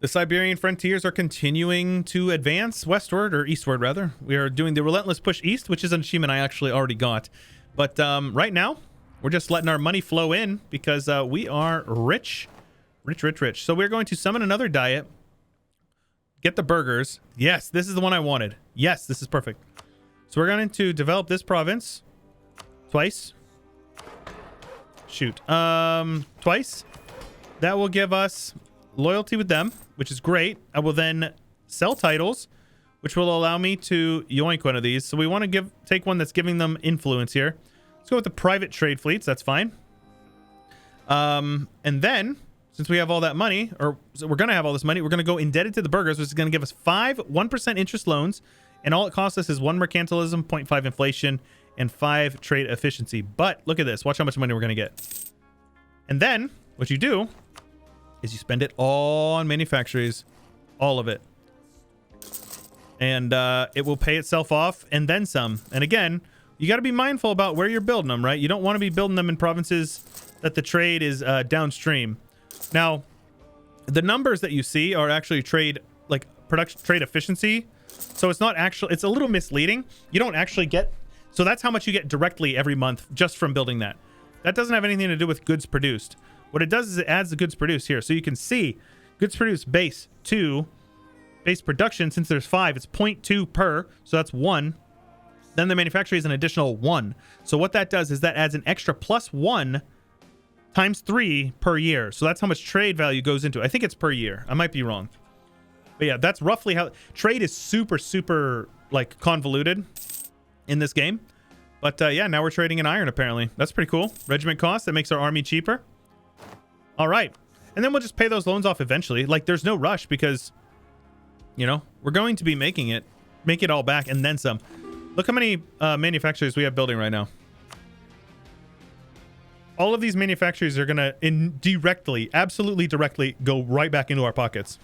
The Siberian frontiers are continuing to advance westward, or eastward rather. We are doing the relentless push east, which is an achievement I actually already got. But right now, we're just letting our money flow in because we are rich. Rich. So we're going to summon another diet. Get the burgers. Yes, this is the one I wanted. Yes, this is perfect. So we're going to develop this province twice. Shoot. Twice. That will give us loyalty with them, which is great. I will then sell titles, which will allow me to yoink one of these. So we want to take one that's giving them influence here. Let's go with the private trade fleets. That's fine. And then, since we have all that money, or so we're going to have all this money, we're going to go indebted to the burgers, which is going to give us 1% interest loans. And all it costs us is 1 mercantilism, 0.5 inflation, and 5 trade efficiency. But look at this. Watch how much money we're going to get. And then what you do is you spend it all on manufactories, all of it. And it will pay itself off and then some. And again, you got to be mindful about where you're building them, right? You don't want to be building them in provinces that the trade is downstream. Now, the numbers that you see are actually trade, like production trade efficiency. So it's not actually, it's a little misleading. You don't actually get, so that's how much you get directly every month just from building that. That doesn't have anything to do with goods produced. What it does is it adds the goods produced here. So you can see goods produced base 2, base production, since there's 5, it's 0.2 per. So that's 1. Then the manufacturer is an additional 1. So what that does is that adds an extra plus 1 times 3 per year. So that's how much trade value goes into it. I think it's per year. I might be wrong. But yeah, that's roughly how trade is super like convoluted in this game. But yeah, now we're trading in iron apparently. That's pretty cool. Regiment cost, that makes our army cheaper. All right. And then we'll just pay those loans off eventually. Like there's no rush because, you know, we're going to be make it all back and then some. Look how many manufacturers we have building right now. All of these manufacturers are going to absolutely directly go right back into our pockets.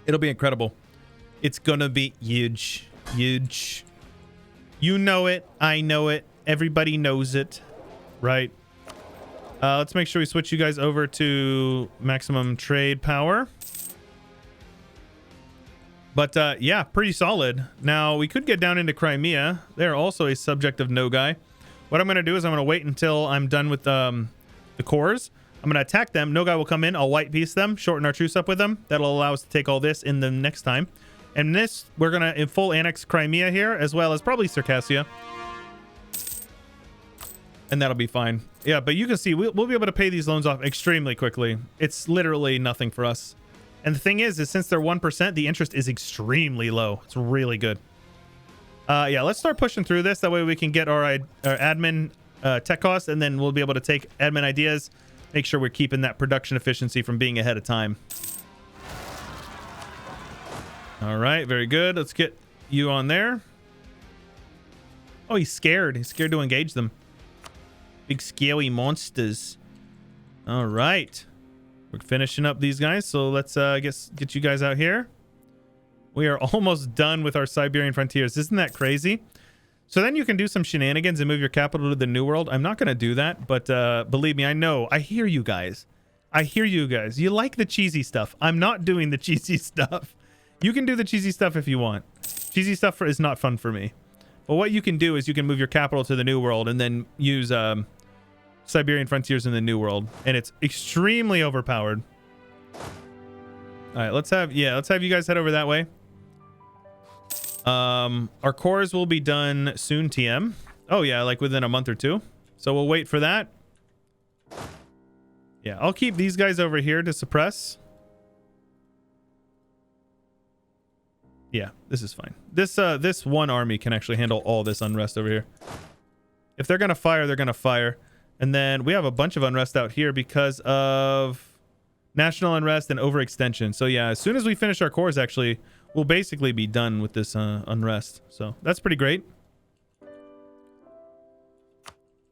It'll be incredible. It's going to be huge. You know it. I know it. Everybody knows it. Right? Let's make sure we switch you guys over to maximum trade power. But yeah, pretty solid. Now, we could get down into Crimea. They're also a subject of Nogai. What I'm going to do is I'm going to wait until I'm done with the cores. I'm going to attack them. Nogai will come in. I'll white piece them, shorten our truce up with them. That'll allow us to take all this in the next time. And this, we're going to full annex Crimea here, as well as probably Circassia. And that'll be fine. Yeah, but you can see we'll be able to pay these loans off extremely quickly. It's literally nothing for us. And the thing is since they're 1%, the interest is extremely low. It's really good. Yeah, let's start pushing through this. That way we can get our admin tech costs, and then we'll be able to take admin ideas, make sure we're keeping that production efficiency from being ahead of time. All right, very good. Let's get you on there. Oh, he's scared. He's scared to engage them. Big scary monsters. All right. We're finishing up these guys, so let's get you guys out here. We are almost done with our Siberian frontiers. Isn't that crazy? So then you can do some shenanigans and move your capital to the New World. I'm not going to do that, but believe me, I know. I hear you guys. You like the cheesy stuff. I'm not doing the cheesy stuff. You can do the cheesy stuff if you want. Cheesy stuff is not fun for me. But what you can do is you can move your capital to the New World and then use Siberian frontiers in the New World, and it's extremely overpowered. All right, let's have you guys head over that way. Our cores will be done soon, TM. Oh yeah, like within a month or two. So we'll wait for that. Yeah, I'll keep these guys over here to suppress. Yeah, this is fine. This one army can actually handle all this unrest over here. If they're gonna fire, they're gonna fire. And then we have a bunch of unrest out here because of national unrest and overextension. So yeah, as soon as we finish our cores, actually, we'll basically be done with this unrest. So that's pretty great.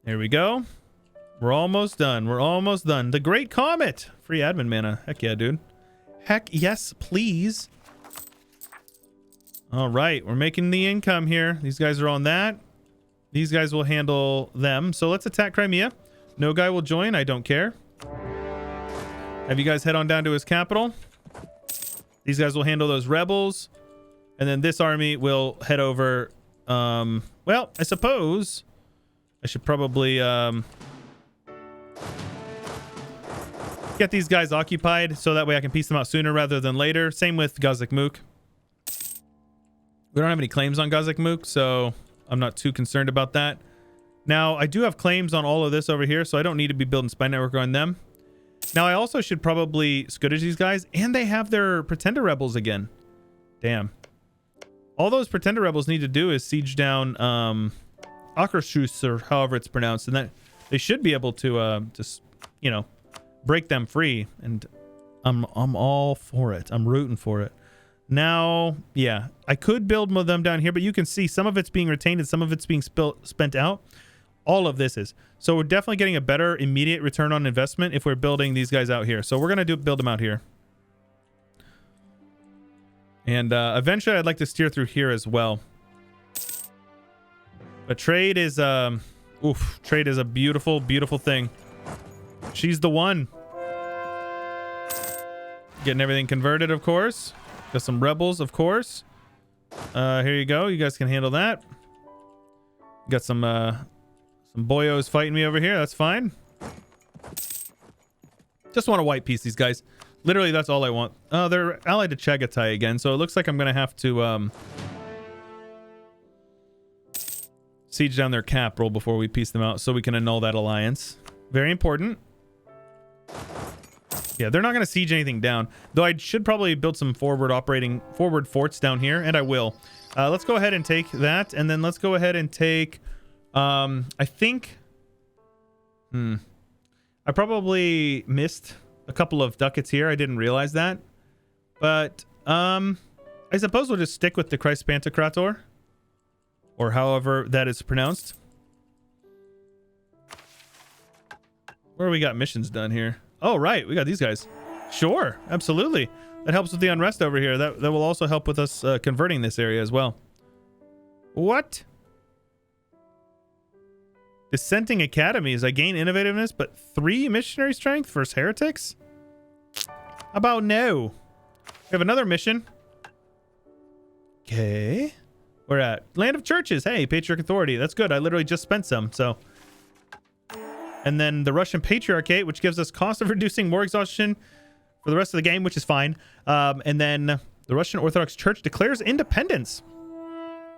There we go. We're almost done. The Great Comet. Free admin mana. Heck yeah, dude. Heck yes, please. All right, we're making the income here. These guys are on that. These guys will handle them. So let's attack Crimea. No guy will join. I don't care. Have you guys head on down to his capital. These guys will handle those rebels. And then this army will head over. Well, I suppose I should probably get these guys occupied so that way I can piece them out sooner rather than later. Same with Gazikmuk. We don't have any claims on Gazikmuk, so I'm not too concerned about that. Now, I do have claims on all of this over here, so I don't need to be building spy network on them. Now, I also should probably scuttage these guys, and they have their pretender rebels again. Damn. All those pretender rebels need to do is siege down Akershus, or however it's pronounced, and that they should be able to just, you know, break them free. And I'm all for it. I'm rooting for it. Now, yeah, I could build them down here, but you can see some of it's being retained and some of it's being spent out. All of this is. So we're definitely getting a better immediate return on investment if we're building these guys out here. So we're going to build them out here. And eventually I'd like to steer through here as well. But trade is, trade is a beautiful, beautiful thing. She's the one. Getting everything converted, of course. Got some rebels, of course. Here you go. You guys can handle that. Got some boyos fighting me over here. That's fine. Just want to white piece these guys. Literally, that's all I want. Oh, they're allied to Chagatai again, so it looks like I'm going to have to siege down their capital before we piece them out so we can annul that alliance. Very important. Yeah, they're not going to siege anything down, though I should probably build some forward forts down here, and I will. Let's go ahead and take that, and then let's go ahead and take... I think... I probably missed a couple of ducats here. I didn't realize that. But, I suppose we'll just stick with the Christ Pantocrator. Or however that is pronounced. Where we got missions done here? Oh, right. We got these guys. Sure. Absolutely. That helps with the unrest over here. That will also help with us converting this area as well. What? Dissenting academies. I gain innovativeness, but 3 missionary strength versus heretics? How about no? We have another mission. Okay. We're at Land of Churches. Hey, Patriarch Authority. That's good. I literally just spent some, so... And then the Russian Patriarchate, which gives us cost of reducing more exhaustion for the rest of the game, which is fine. And then the Russian Orthodox Church declares independence.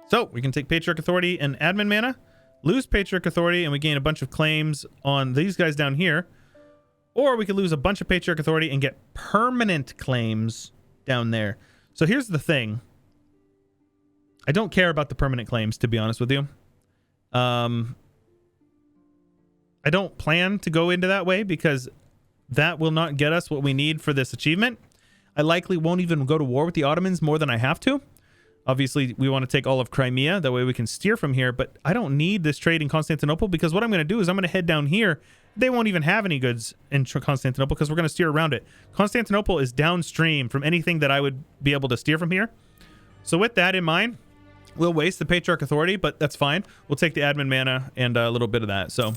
So we can take Patriarch Authority and admin mana, lose Patriarch Authority, and we gain a bunch of claims on these guys down here. Or we could lose a bunch of Patriarch Authority and get permanent claims down there. So here's the thing. I don't care about the permanent claims, to be honest with you. I don't plan to go into that way because that will not get us what we need for this achievement. I likely won't even go to war with the Ottomans more than I have to. Obviously, we want to take all of Crimea. That way we can steer from here. But I don't need this trade in Constantinople because what I'm going to do is I'm going to head down here. They won't even have any goods in Constantinople because we're going to steer around it. Constantinople is downstream from anything that I would be able to steer from here. So with that in mind, we'll waste the Patriarch Authority, but that's fine. We'll take the admin mana and a little bit of that. So...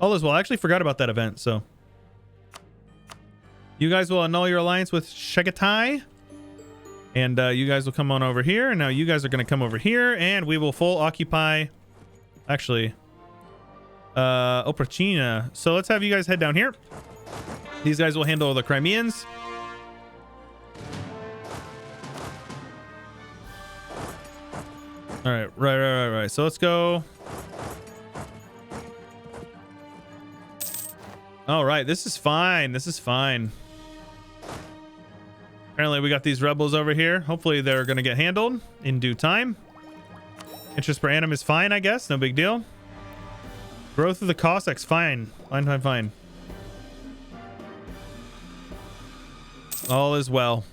all is well. I actually forgot about that event, so... you guys will annul your alliance with Chagatai. And you guys will come on over here. And now you guys are going to come over here. And we will full occupy... actually... Oprachina. So let's have you guys head down here. These guys will handle the Crimeans. Alright, right. So let's go... all right, this is fine. This is fine. Apparently, we got these rebels over here. Hopefully, they're going to get handled in due time. Interest per annum is fine, I guess. No big deal. Growth of the Cossacks, fine. Fine. All is well.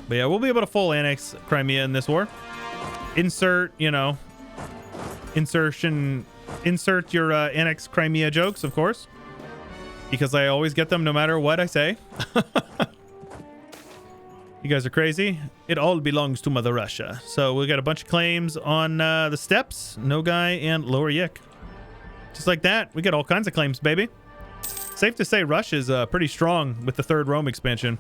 But yeah, we'll be able to full annex Crimea in this war. Insert, you know, insert your annex Crimea jokes, of course. Because I always get them no matter what I say. You guys are crazy. It all belongs to Mother Russia. So we'll get a bunch of claims on the steppes, Nogai, and Lower Yik. Just like that. We get all kinds of claims, baby. Safe to say Russia's pretty strong with the 3rd Rome expansion.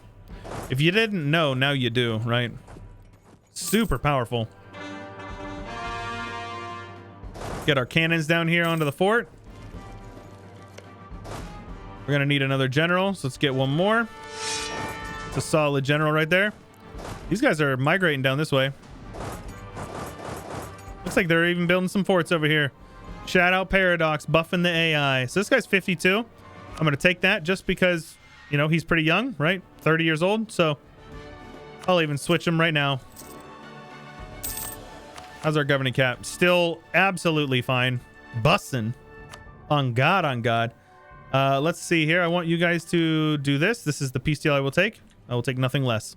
If you didn't know, now you do, right? Super powerful. Get our cannons down here onto the fort. We're gonna need another general, so let's get one more. It's a solid general right there. These guys are migrating down this way. Looks like they're even building some forts over here. Shout out Paradox, buffing the AI. So this guy's 52. I'm gonna take that just because, you know, he's pretty young, right? 30 years old. So I'll even switch him right now. How's our governing cap? Still absolutely fine. Bussin'. On God, on God. Let's see here. I want you guys to do this. This is the peace deal I will take. I will take nothing less.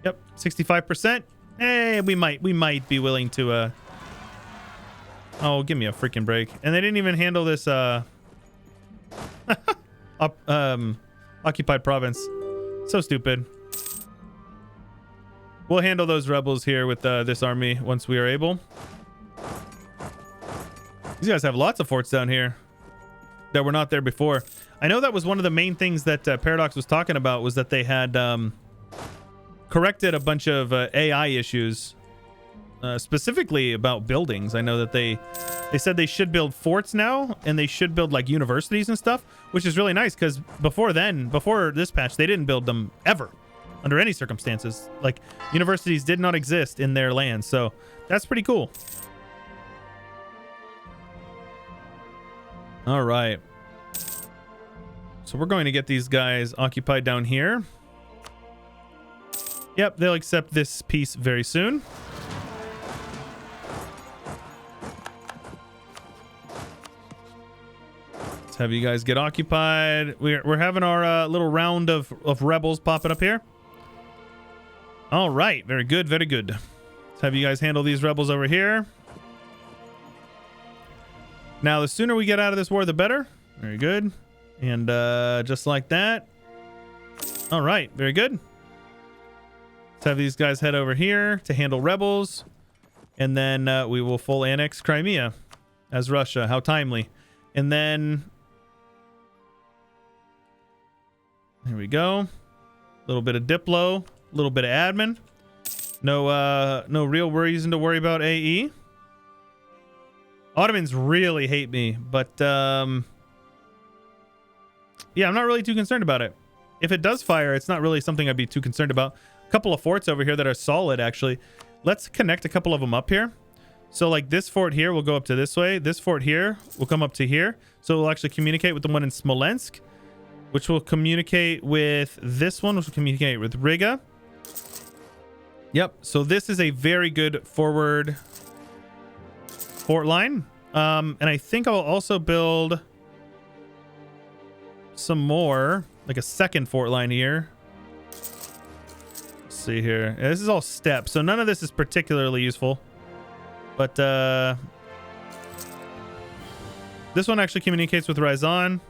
Yep, 65%. Hey, we might be willing to oh, give me a freaking break. And they didn't even handle this occupied province. So stupid. We'll handle those rebels here with this army once we are able. These guys have lots of forts down here that were not there before. I know that was one of the main things that Paradox was talking about, was that they had corrected a bunch of AI issues, specifically about buildings. I know that they said they should build forts now, and they should build like universities and stuff, which is really nice because before this patch, they didn't build them ever under any circumstances. Like, universities did not exist in their land, so that's pretty cool. All right. So we're going to get these guys occupied down here. Yep, they'll accept this piece very soon. Let's have you guys get occupied. We're having our little round of rebels popping up here. All right, very good, very good. Let's have you guys handle these rebels over here. Now, the sooner we get out of this war, the better. Very good. And just like that. All right, very good. Let's have these guys head over here to handle rebels. And then we will full annex Crimea as Russia. How timely. And then... here we go. A little bit of Diplo. A little bit of admin. No real reason to worry about AE. Ottomans really hate me, but yeah, I'm not really too concerned about it. If it does fire, it's not really something I'd be too concerned about. A couple of forts over here that are solid, actually. Let's connect a couple of them up here. So like this fort here will go up to this way. This fort here will come up to here. So we'll actually communicate with the one in Smolensk, which will communicate with this one, which will communicate with Riga. Yep. So this is a very good forward fort line. And I think I'll also build some more, like a second fort line here. Let's see here. Yeah, this is all steps, so none of this is particularly useful. But this one actually communicates with Ryazan.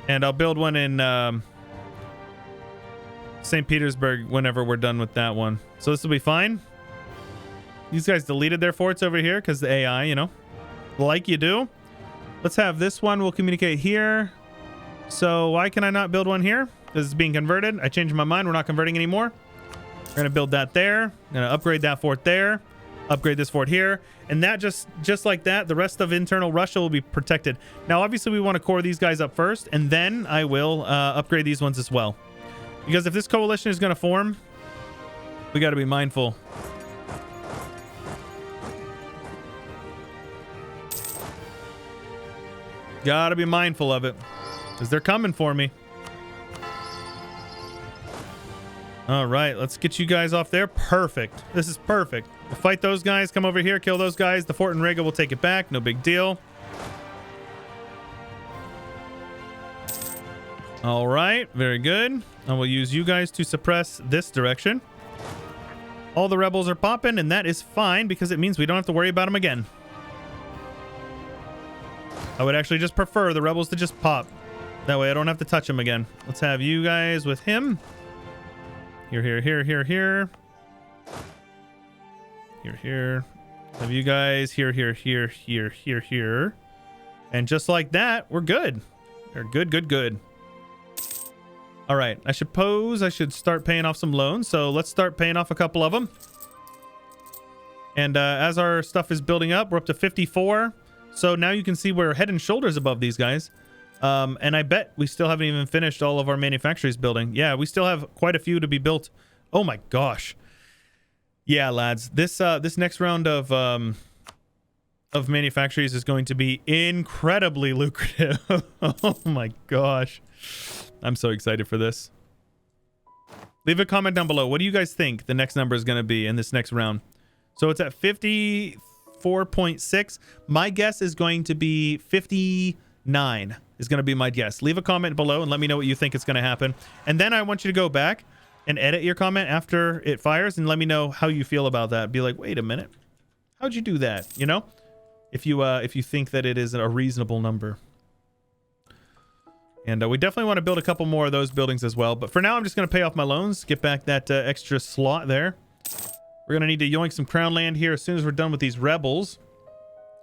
And I'll build one in St. Petersburg whenever we're done with that one. So this will be fine. These guys deleted their forts over here because the AI, you know, like you do. Let's have this one. We'll communicate here. So why can I not build one here? Because it's being converted. I changed my mind. We're not converting anymore. We're going to build that there. I'm going to upgrade that fort there. Upgrade this fort here. And that just like that, the rest of internal Russia will be protected. Now, obviously, we want to core these guys up first, and then I will upgrade these ones as well. Because if this coalition is going to form, we got to be mindful. Gotta be mindful of it, because they're coming for me. All right, let's get you guys off there. Perfect. This is perfect. We'll fight those guys, come over here, kill those guys. The fort in Riga will take it back. No big deal. All right, very good. And we'll use you guys to suppress this direction. All the rebels are popping, and that is fine because it means we don't have to worry about them again. I would actually just prefer the rebels to just pop. That way I don't have to touch them again. Let's have you guys with him. Here, here, here, here, here. Here, here. Have you guys here, here, here, here, here, here. And just like that, we're good. They're good, good, good. All right. I suppose I should start paying off some loans. So let's start paying off a couple of them. And as our stuff is building up, we're up to 54. So now you can see we're head and shoulders above these guys. And I bet we still haven't even finished all of our manufactories building. Yeah, we still have quite a few to be built. Oh my gosh. Yeah, lads. This next round of manufactories is going to be incredibly lucrative. Oh my gosh. I'm so excited for this. Leave a comment down below. What do you guys think the next number is going to be in this next round? So it's at 54.6. My guess is going to be 59 is going to be my guess. Leave a comment below and let me know what you think is going to happen. And then I want you to go back and edit your comment after it fires and let me know how you feel about that. Be like, wait a minute. How'd you do that? You know, if you think that it is a reasonable number. And we definitely want to build a couple more of those buildings as well. But for now, I'm just going to pay off my loans, get back that extra slot there. We're going to need to yoink some crown land here as soon as we're done with these rebels.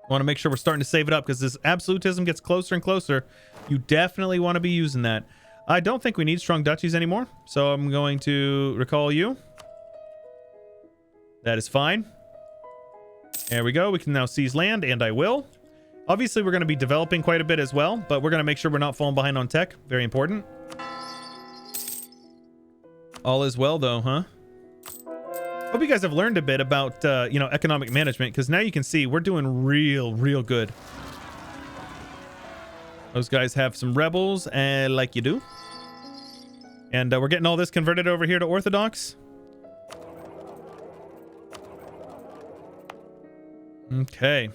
I want to make sure we're starting to save it up because as absolutism gets closer and closer, you definitely want to be using that. I don't think we need strong duchies anymore, so I'm going to recall you. That is fine. There we go. We can now seize land, and I will. Obviously, we're going to be developing quite a bit as well, but we're going to make sure we're not falling behind on tech. Very important. All is well, though, huh? Hope you guys have learned a bit about, you know, economic management, because now you can see we're doing real good. Those guys have some rebels, like you do. And we're getting all this converted over here to Orthodox. Okay.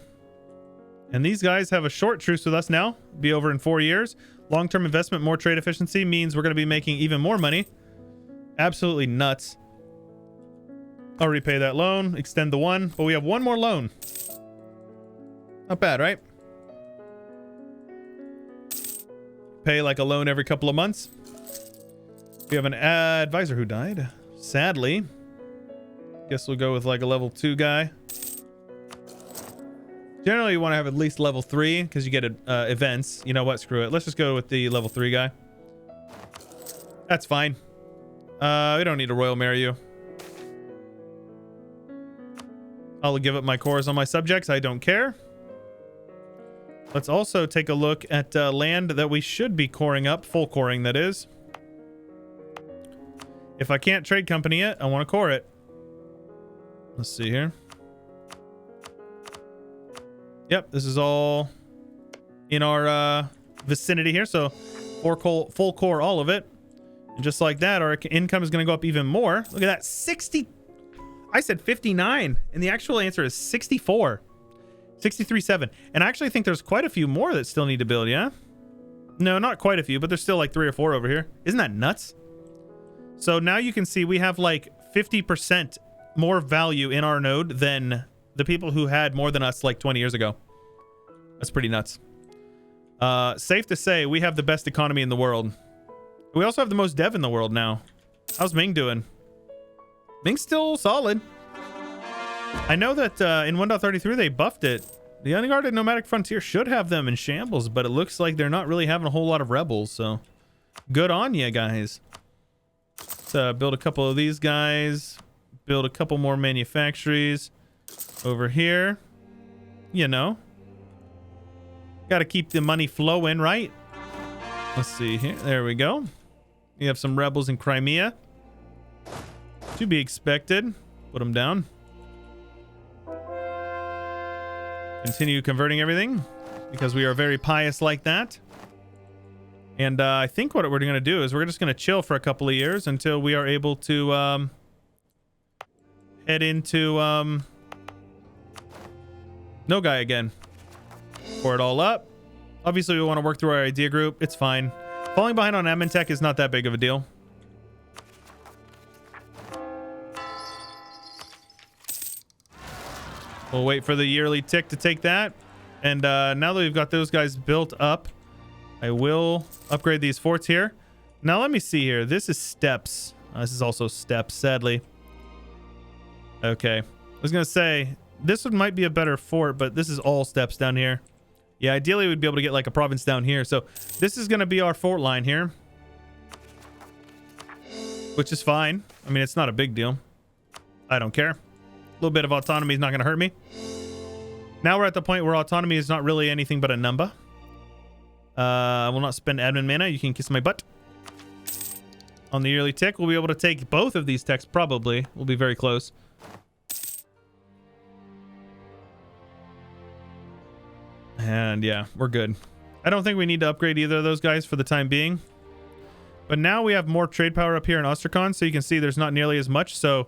And these guys have a short truce with us now. Be over in 4 years. Long-term investment, more trade efficiency means we're going to be making even more money. Absolutely nuts. I'll repay that loan, extend the one, but we have one more loan. Not bad, right? Pay like a loan every couple of months. We have an advisor who died. Sadly. Guess we'll go with like a level 2 guy. Generally, you want to have at least level 3 because you get events. You know what? Screw it. Let's just go with the level 3 guy. That's fine. We don't need to royal marry you. I'll give up my cores on my subjects. I don't care. Let's also take a look at land that we should be coring up. Full coring, that is. If I can't trade company it, I want to core it. Let's see here. Yep, this is all in our vicinity here. So full core all of it. And just like that, our income is going to go up even more. Look at that. 60. I said 59, and the actual answer is 64. 63.7. And I actually think there's quite a few more that still need to build, yeah? No, not quite a few, but there's still like 3 or 4 over here. Isn't that nuts? So now you can see we have like 50% more value in our node than the people who had more than us like 20 years ago. That's pretty nuts. Safe to say, we have the best economy in the world. We also have the most dev in the world now. How's Ming doing? Ming's still solid. I know that in 1.33 they buffed it. The unguarded nomadic frontier should have them in shambles, but it looks like they're not really having a whole lot of rebels, so good on you guys. Let's build a couple of these guys. Build a couple more manufactories over here. You know. Got to keep the money flowing, right? Let's see here. There we go. We have some rebels in Crimea. To be expected. Put them down. Continue converting everything because we are very pious like that. And I think what we're going to do is we're just going to chill for a couple of years until we are able to head into Nogai again. Pour it all up. Obviously, we want to work through our idea group. It's fine. Falling behind on admin tech is not that big of a deal. We'll wait for the yearly tick to take that. And now that we've got those guys built up, I will upgrade these forts here. Now, let me see here. This is steps. This is also steps, sadly. Okay. I was going to say, this one might be a better fort, but this is all steps down here. Yeah, ideally we'd be able to get like a province down here. So this is going to be our fort line here, which is fine. I mean, it's not a big deal. I don't care. A little bit of autonomy is not going to hurt me. Now we're at the point where autonomy is not really anything but a number. I will not spend admin mana. You can kiss my butt. On the yearly tick, we'll be able to take both of these techs probably. We'll be very close. And yeah, we're good. I don't think we need to upgrade either of those guys for the time being. But now we have more trade power up here in Ostracon, so you can see there's not nearly as much. So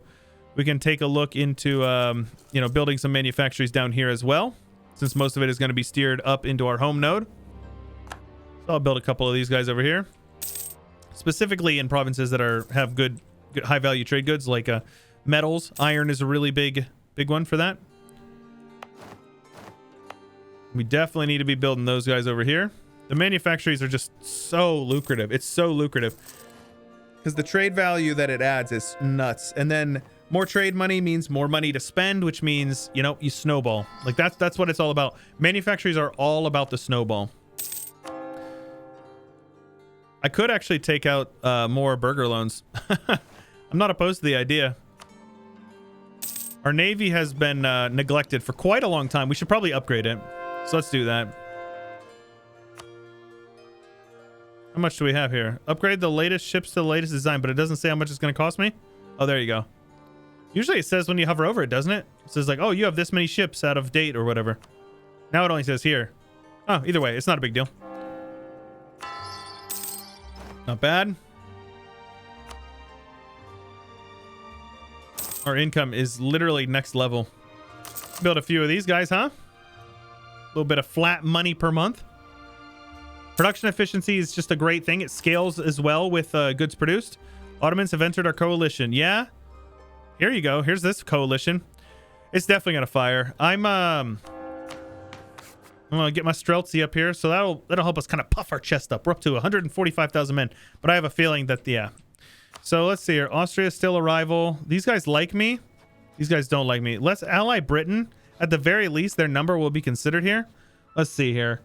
we can take a look into, you know, building some manufactories down here as well, since most of it is going to be steered up into our home node. So I'll build a couple of these guys over here, specifically in provinces that have good high value trade goods like metals. Iron is a really big one for that. We definitely need to be building those guys over here. The manufactories are just so lucrative. It's so lucrative because the trade value that it adds is nuts. And then more trade money means more money to spend, which means, you know, you snowball. Like that's what it's all about. Manufactories are all about the snowball. I could actually take out more burger loans. I'm not opposed to the idea. Our navy has been neglected for quite a long time. We should probably upgrade it. So let's do that. How much do we have here? Upgrade the latest ships to the latest design, but it doesn't say how much it's going to cost me. Oh, there you go. Usually it says when you hover over it, doesn't it? It says like, oh, you have this many ships out of date or whatever. Now it only says here. Oh, either way, it's not a big deal. Not bad. Our income is literally next level. Build a few of these guys, huh? A little bit of flat money per month. Production efficiency is just a great thing. It scales as well with goods produced. Ottomans have entered our coalition. Yeah. Here you go. Here's this coalition. It's definitely gonna fire. I'm gonna get my Streltsy up here, so that'll help us kind of puff our chest up. We're up to 145,000 men, but I have a feeling that yeah. So let's see here. Austria is still a rival. These guys like me. These guys don't like me. Let's ally Britain. At the very least, their number will be considered here. Let's see here.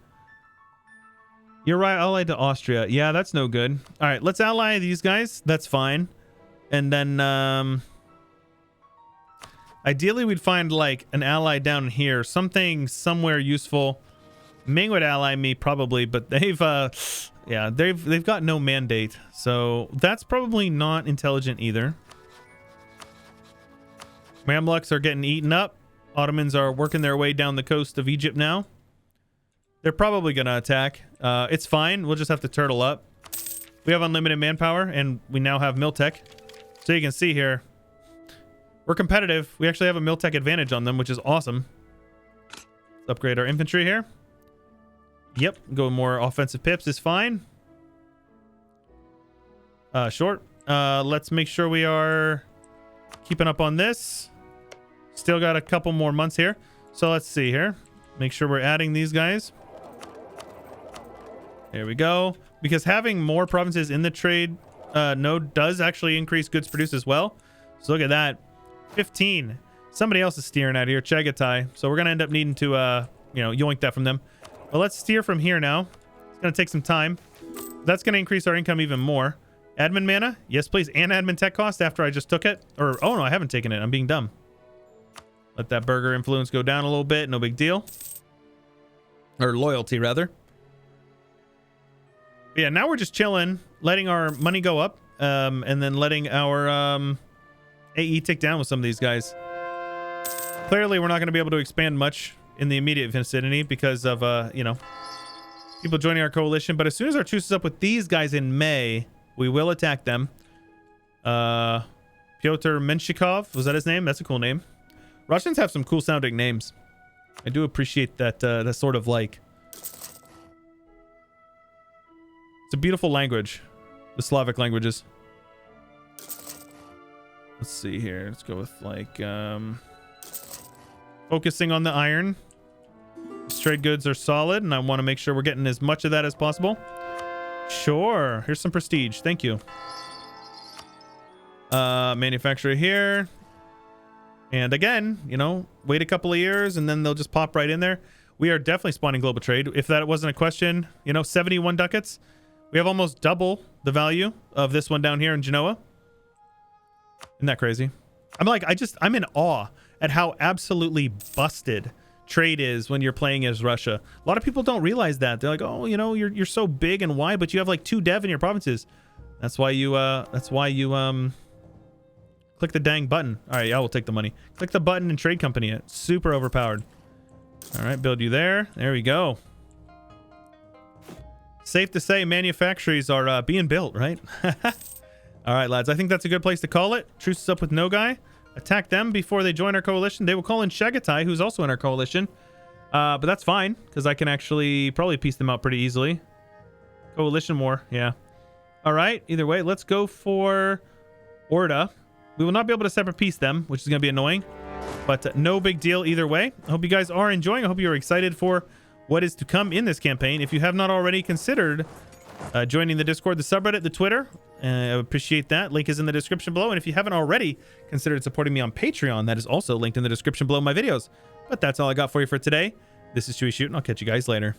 You're right, allied to Austria. Yeah, that's no good. All right, let's ally these guys. That's fine. And then ideally we'd find like an ally down here, something somewhere useful. Ming would ally me probably, but they've got no mandate, so that's probably not intelligent either. Mamluks are getting eaten up. Ottomans are working their way down the coast of Egypt now. They're probably gonna attack. It's fine. We'll just have to turtle up. We have unlimited manpower, and we now have Miltech. So you can see here, we're competitive. We actually have a Miltech advantage on them, which is awesome. Let's upgrade our infantry here. Yep, go more offensive pips is fine. Short. Let's make sure we are keeping up on this. Still got a couple more months here. So let's see here. Make sure we're adding these guys. There we go. Because having more provinces in the trade node does actually increase goods produced as well. So look at that. 15. Somebody else is steering out here. Chagatai. So we're going to end up needing to, yoink that from them. But let's steer from here now. It's going to take some time. That's going to increase our income even more. Admin mana? Yes, please. And admin tech cost after I just took it. Or, oh no, I haven't taken it. I'm being dumb. Let that burger influence go down a little bit. No big deal. Or loyalty, rather. But yeah, now we're just chilling, letting our money go up, and then letting our AE tick down with some of these guys. Clearly, we're not going to be able to expand much in the immediate vicinity because of, people joining our coalition. But as soon as our truce is up with these guys in May, we will attack them. Pyotr Menshikov, was that his name? That's a cool name. Russians have some cool sounding names. I do appreciate that, that sort of like... It's a beautiful language. The Slavic languages. Let's see here. Let's go with like, focusing on the iron. These trade goods are solid, and I want to make sure we're getting as much of that as possible. Sure. Here's some prestige. Thank you. Manufacturer here. And again, wait a couple of years and then they'll just pop right in there. we are definitely spawning global trade. If that wasn't a question, you know, 71 ducats. We have almost double the value of this one down here in Genoa. Isn't that crazy? I'm in awe at how absolutely busted trade is when you're playing as Russia. A lot of people don't realize that. They're like, oh, you know, you're so big and wide, but you have like 2 dev in your provinces. That's why you click the dang button. All right, yeah, we'll take the money. Click the button and trade company it. Super overpowered. All right, build you there. There we go. Safe to say manufactories are being built, right? All right, lads. I think that's a good place to call it. Truce is up with Nogai. Attack them before they join our coalition. They will call in Shagatai, who's also in our coalition. But that's fine, because I can actually probably piece them out pretty easily. Coalition war, yeah. All right, either way, let's go for Orda. We will not be able to separate piece them, which is going to be annoying. But no big deal either way. I hope you guys are enjoying. I hope you are excited for what is to come in this campaign. If you have not already considered joining the Discord, the subreddit, the Twitter, I appreciate that. Link is in the description below. And if you haven't already considered supporting me on Patreon, that is also linked in the description below my videos. But that's all I got for you for today. This is Chewyshoot, and I'll catch you guys later.